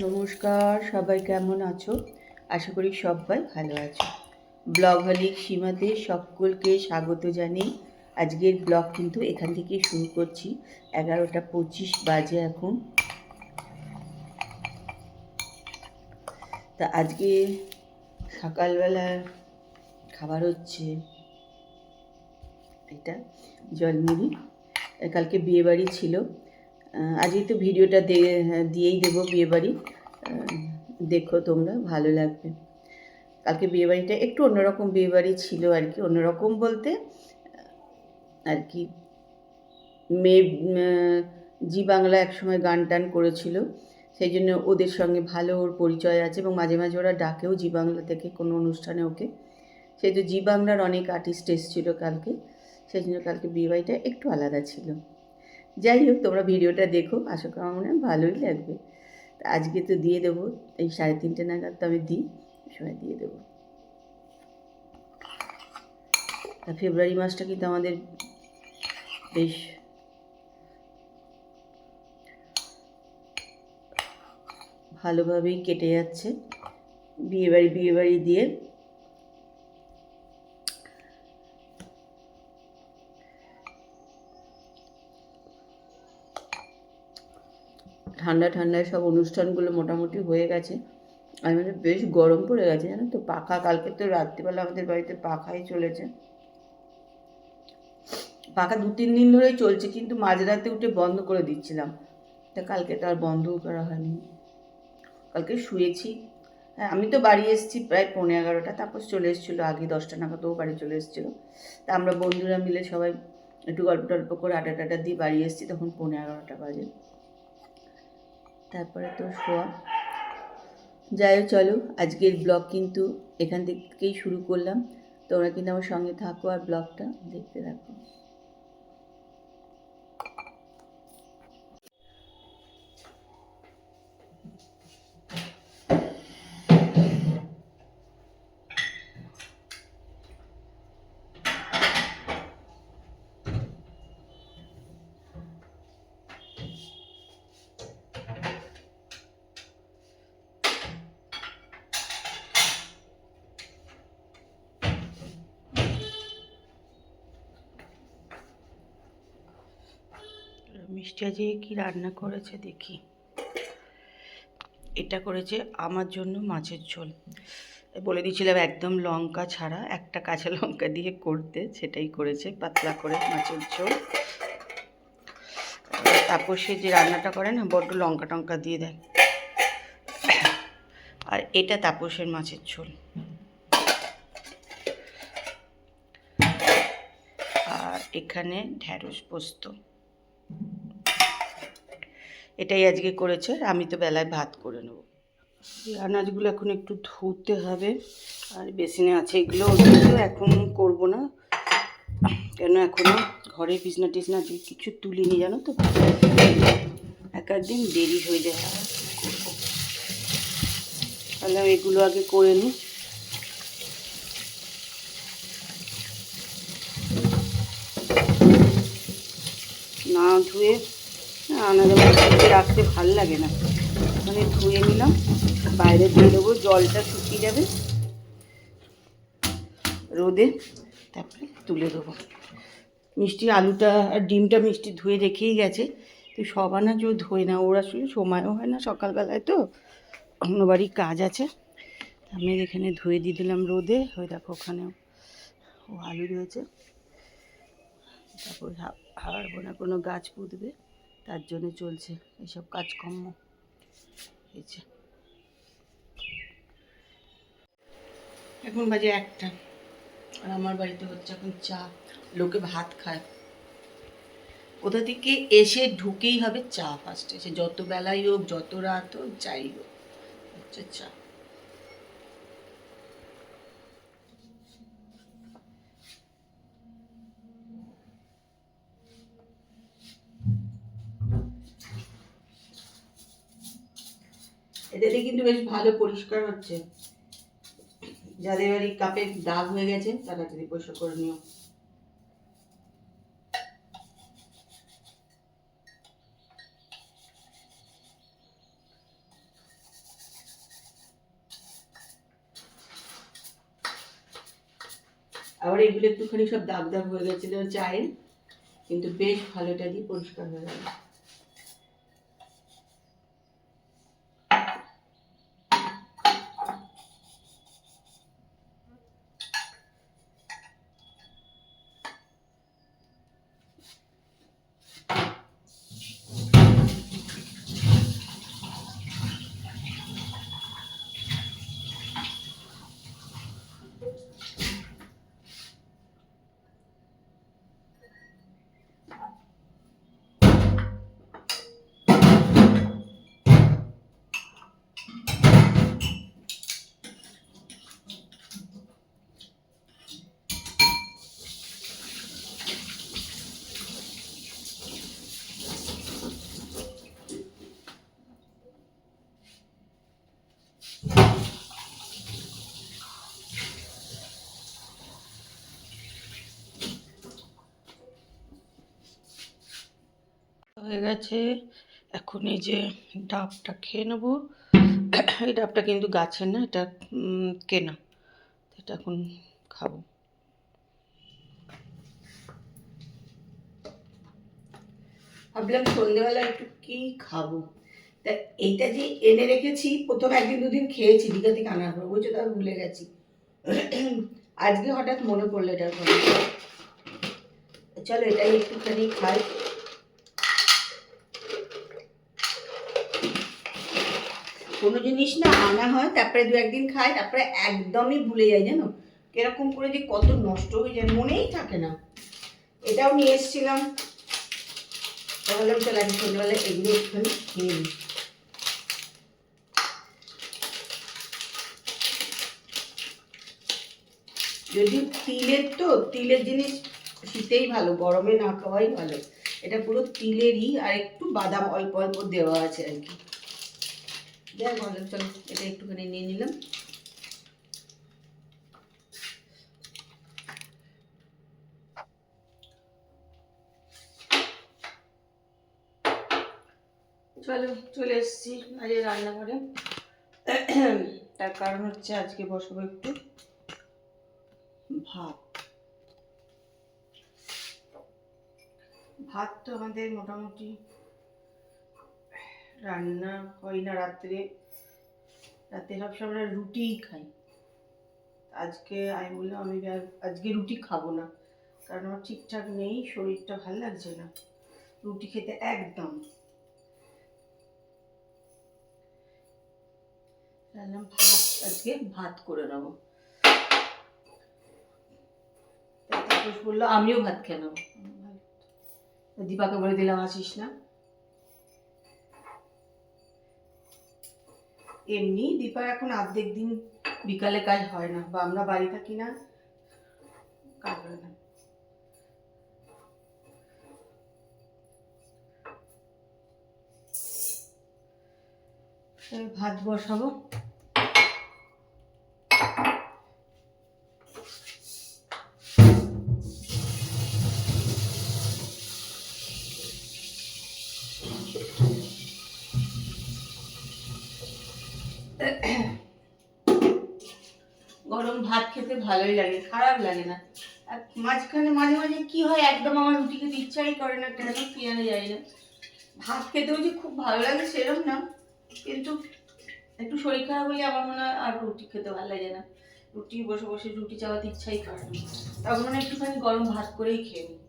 নমস্কার, সবাই কেমন আছো? আশা করি সবাই ভালো আছো। ব্লগহলিক সীমাতে সকলকে স্বাগত জানিয়ে আজকের ব্লগ কিন্তু এখান থেকে শুরু করছি। 11:25 বাজে এখন। তা আজকে সকালবেলা খাবার হচ্ছে এটা জলমুড়ি। কালকে বিয়েবাড়ি ছিল, আজকে তো ভিডিওটা দিয়েই দেবো বিয়েবাড়ি। দেখো তোমরা, ভালো লাগবে। কালকে বিয়েবাড়িটা একটু অন্যরকম বিয়েবাড়ি ছিল আর কি। অন্যরকম বলতে আর কি, মেয়ে জি বাংলা একসময় গান টান করেছিল, সেই জন্য ওদের সঙ্গে ভালো ওর পরিচয় আছে এবং মাঝে মাঝে ওরা ডাকেও জি বাংলা থেকে কোনো অনুষ্ঠানে ওকে। সেই তো জি বাংলার অনেক আর্টিস্ট এসেছিল কালকে, সেই জন্য কালকে বিয়েবাড়িটা একটু আলাদা ছিল। যাই হোক, তোমরা ভিডিওটা দেখো, আশা করা মনে হয় ভালোই লাগবে। আজকে তো দিয়ে দেবো, এই 3:30 নাগাদ তো আমি দিই, সময় দিয়ে দেবো। তা ফেব্রুয়ারি মাসটা কিন্তু আমাদের বেশ ভালোভাবেই কেটে যাচ্ছে বিয়েবাড়ি দিয়ে। ঠান্ডায় সব অনুষ্ঠানগুলো মোটামুটি হয়ে গেছে। আর মানে বেশ গরম পড়ে গেছে, জানো তো। পাখা, কালকে তো রাত্রিবেলা আমাদের বাড়িতে পাখাই চলেছে। পাখা 2-3 দিন ধরেই চলছে, কিন্তু মাঝরাতে উঠে বন্ধ করে দিচ্ছিলাম। তা কালকে তো আর বন্ধও করা হয়নি। কালকে শুয়েছি। হ্যাঁ, আমি তো বাড়ি এসেছি প্রায় 11:15, তারপর চলে এসেছিলো আগে 10টা নাগাদ ও বাড়ি চলে এসেছিলো। তা আমরা বন্ধুরা মিলে সবাই একটু গল্প টল্প করে আড্ডা দিয়ে বাড়ি এসেছি, তখন 11:15 বাজে। তারপরে তো শোয়া। যাই হোক, চলো আজকের ব্লগ কিন্তু এখান থেকেই শুরু করলাম। তোমরা কিন্তু আমার সঙ্গে থাকো আর ব্লগটা দেখতে থাকো। মিষ্টি আজকে কি রান্না করেছে দেখি। এটা করেছে আমার জন্য মাছের ঝোল। বলে দিয়েছিলাম একদম লঙ্কা ছাড়া, একটা কাঁচা লঙ্কা দিয়ে করতে, সেটাই করেছে, পাতলা করে মাছের ঝোল। তারপর সে যে রান্নাটা করে না, বড্ড লঙ্কা টঙ্কা দিয়ে দেয়। আর এটা তাপসের মাছের ঝোল। আর এখানে ঢ্যাঁড়স পোস্ত। এটাই আজকে করেছে। আমি তো বেলায় ভাত করে নেব। এই আনাজগুলো এখন একটু ধুতে হবে, আর বেসিনে আছে এগুলো। ওগুলো এখন করবো না, কেন এখনও ঘরে বিছনা টিছনা দিয়ে কিছু তুলিনি, জানো তো। এক দিন দেরি হয়ে যায় করবো, তাহলে এগুলো আগে করে নিই। না ধুয়ে আনাজে রাখতে ভাল লাগে না। ওখানে ধুয়ে নিলাম, বাইরে দিয়ে দেবো, জলটা শুকিয়ে যাবে রোদে, তারপরে তুলে দেবো। মিষ্টি আলুটা আর ডিমটা মিষ্টি ধুয়ে রেখেই গেছে, তো সব আনাজও ধোয় না, ওর আসলে সময়ও হয় না সকালবেলায়, তো অন্য বাড়ির কাজ আছে। আমি এখানে ধুয়ে দিয়ে দিলাম রোদে। ওই দেখো ওখানেও ও আলু রয়েছে। তারপর হাড়বো না, কোনো গাছ পুঁতবে, তার জন্য চলছে এইসব কাজকর্ম হয়েছে। এখন বাজে 1টা, আর আমার বাড়িতে হচ্ছে এখন চা। লোকে ভাত খায়, কোথা থেকে এসে ঢুকেই হবে চা ফার্স্টে, সে যত বেলাই হোক যত রাত হোক যাই হোক, হচ্ছে চা। এটাতে কিন্তু বেশ ভালো পরিষ্কার হচ্ছে। যাদের বাড়ি কাপে দাগ হয়ে গেছে তারা যদি পরিষ্কার করে নিও। আবার এগুলো একটুখানি সব দাগ দাগ হয়ে গেছিলো চায়ের, কিন্তু বেশ ভালো এটা দিয়ে পরিষ্কার হয়ে গেল। হয়ে গেছে। এখন এই যে ডাবটা খেয়ে নেবো। এই ডাবটা কিন্তু গাছের না, এটা কেনা, এটা এখন খাবো। ভাবলাম সন্ধ্যেবেলা একটু কি খাবো, তা এইটা যে এনে রেখেছি, প্রথম একদিন দুদিন খেয়েছি দীঘা থেকে আনার পর, বুঝছো, তার ভুলে গেছি। আজকে হঠাৎ মনে পড়লো এটার কথা। চলো এটাই একটুখানি খাই। কোনো জিনিস না আনা হয়, তারপরে দু একদিন খাই, তারপরে একদমই ভুলে যাই, জানো কিরকম করে যে কত নষ্ট হয়ে যায়, মনেই থাকে না। এটাও নিয়ে এসেছিলাম, ভাবলাম চলো আজকে সন্ধ্যেবেলা এগুলো একটুখানি খেয়ে নিই। যদি তিলের, তো তিলের জিনিস শীতেই ভালো, গরমে না খাওয়াই ভালো। এটা পুরো তিলেরই, আর একটু বাদাম অল্প অল্প দেওয়া আছে আর কি। যাই ভালো, চলো এটা একটুখানি নিয়ে নিলাম। চলো চলে এসেছি আজকে রান্নাঘরে। তার কারণ হচ্ছে আজকে বসাবো একটু ভাত। ভাত তো আমাদের মোটামুটি রান্না হয় না রাত্রে, রাতে সবসময় আমরা রুটিই খাই। আজকে আমি বললাম আমি আজকে রুটি খাবো না, কারণ আমার ঠিকঠাক নেই, শরীরটা ভালো লাগছে না রুটি খেতে একদম। ভাত, আজকে ভাত করে নেবো। তারপর বললো আমিও ভাত খেয়ে নেবো। দীপাকে বলে দিলাম আসিস না। এমনি দীপার এখন অর্ধেক দিন বিকালে কাজ হয় না, বা আমরা বাড়ি থাকি না, কাজ হয় না। ভাত বসাবো। গরম ভাত খেতে ভালোই লাগে, খারাপ লাগে না। আর মাঝখানে মাঝে মাঝে কি হয়, একদম আমার রুটি খেতে ইচ্ছাই করে না, কেন কি জানি যাই না। ভাত খেতেও যে খুব ভালো লাগে সেরকম না, কিন্তু একটু শরীর খারাপ হলে আমার মনে হয় আর রুটি খেতে ভালো লাগে না। রুটি বসে বসে রুটি চাওয়াতে ইচ্ছাই করে না, তখন মনে একটুখানি গরম ভাত করেই খেয়ে নিই।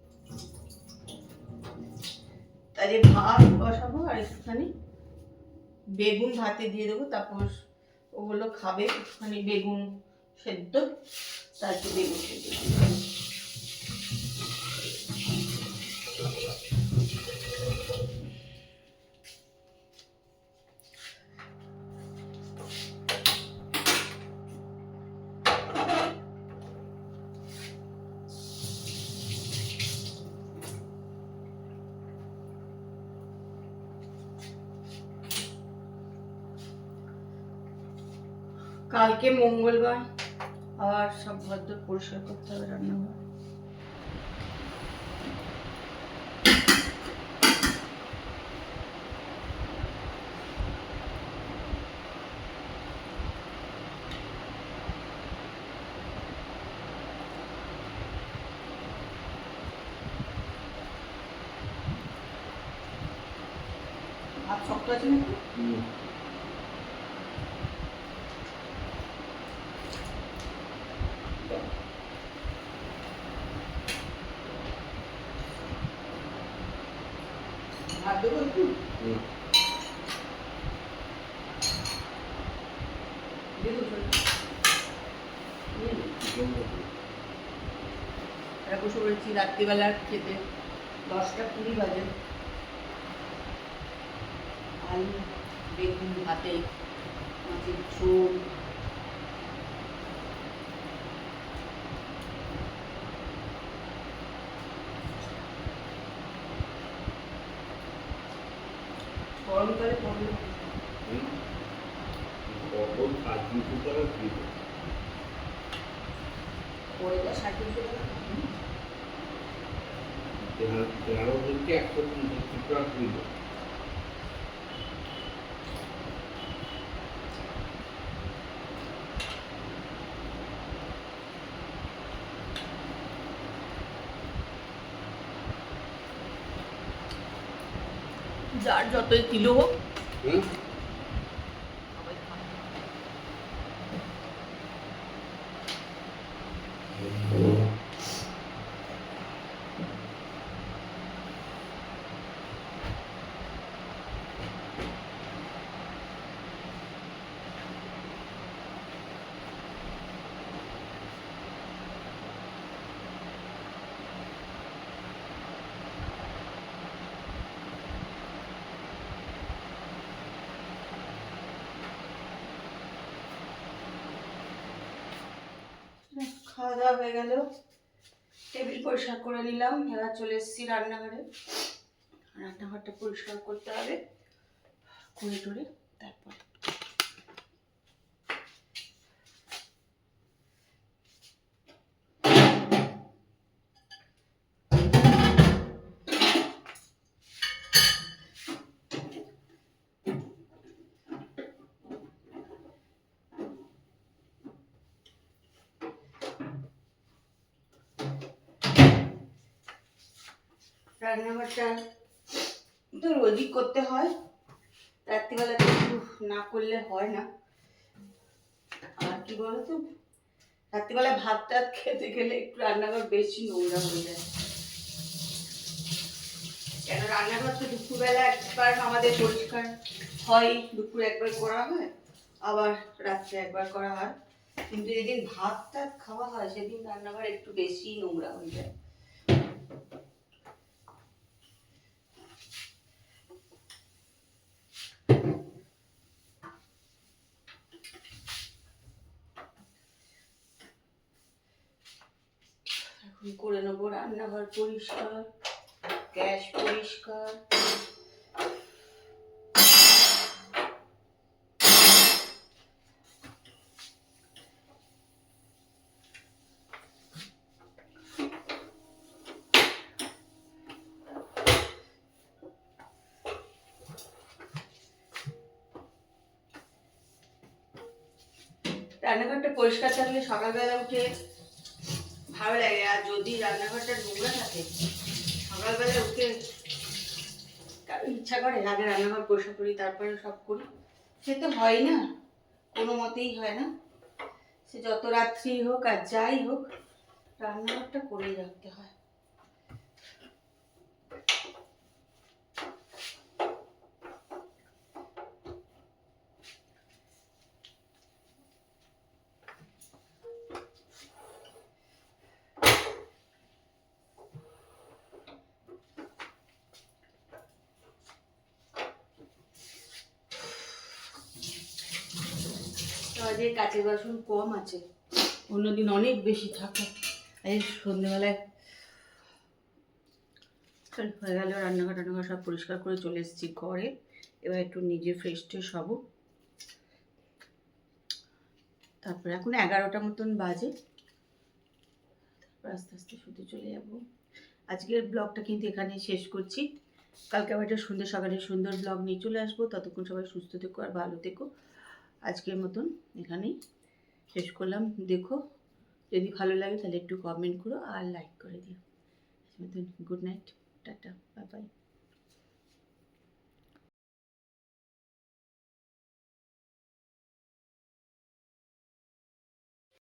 তাই ভাত বসাবো আর একটুখানি বেগুন ভাতে দিয়ে দেবো। তারপর ওগুলো খাবে একটুখানি বেগুন সেদ্ধ, তারপর বেগুন সেদ্ধ। কালকে মঙ্গলবার, আর সব ঘর পরিষ্কার করতে হবে, রান্নাঘর। শক্ত আছে নাকি? ভাত দেবো একটু? বসে পড়েছি রাত্রিবেলা খেতে, 10টা 20 বাজে। আলু বেগুন ভাতে, মাছের ঝোল, গরমকালে পটল পড়েটা 60 টাকা। যার যতই কিলো হোক খাওয়া দাওয়া হয়ে গেল, টেবিল পরিষ্কার করে নিলাম। এবার চলে এসেছি রান্নাঘরে। রান্নাঘরটা পরিষ্কার করতে হবে করে টরে তারপর রান্নাঘরটা তো রোজই করতে হয়, রাত্রিবেলা একটু না করলে হয় না। আর কি বলতো, রাত্রিবেলা ভাত টাত খেতে গেলে একটু রান্নাঘর বেশি নোংরা হয়ে যায়। কেন রান্নাঘর তো দুপুরবেলা একবার আমাদের পরিষ্কার হয়, দুপুরে একবার করা হয়, আবার রাত্রে একবার করা হয়। কিন্তু যেদিন ভাত টাত খাওয়া হয় সেদিন রান্নাঘর একটু বেশি নোংরা হয়ে যায়। এখন করে নেবো রান্নাঘর পরিষ্কার, গ্যাস পরিষ্কার। রান্নাঘরটা পরিষ্কার থাকলে সকালবেলা উঠে ভালো লাগে। আর যদি রান্নাঘরটা নোংরা থাকে সকালবেলা উঠে কারো ইচ্ছা করে আগে রান্নাঘর পরিষ্কার করি তারপরে সব করি, সে তো হয় না, কোনো মতেই হয় না। সে যত রাত্রি হোক আর যাই হোক রান্নাঘরটা করেই রাখতে হয়। আজকে কাঁচের বাসন কম আছে, অন্যদিন অনেক বেশি থাকে। এই সন্ধ্যেবেলায় হয়ে গেল রান্নাঘর টান্নাঘর সব পরিষ্কার করে চলে এসেছি ঘরে। এবার একটু নিজে ফ্রেশ ট্রেশ হবো, তারপরে এখন 11টা মতন বাজে, তারপর আস্তে আস্তে শুতে চলে যাবো। আজকের ব্লগটা কিন্তু এখানেই শেষ করছি। কালকে আবার একটা সকালে সুন্দর ব্লগ নিয়ে চলে আসবো। ততক্ষণ সবাই সুস্থ থেকো আর ভালো থেকো। আজকের মতন এখানেই শেষ করলাম। দেখো যদি ভালো লাগে তাহলে একটু কমেন্ট করো আর লাইক করে দিও। আজকের মতন good night, tata, bye bye.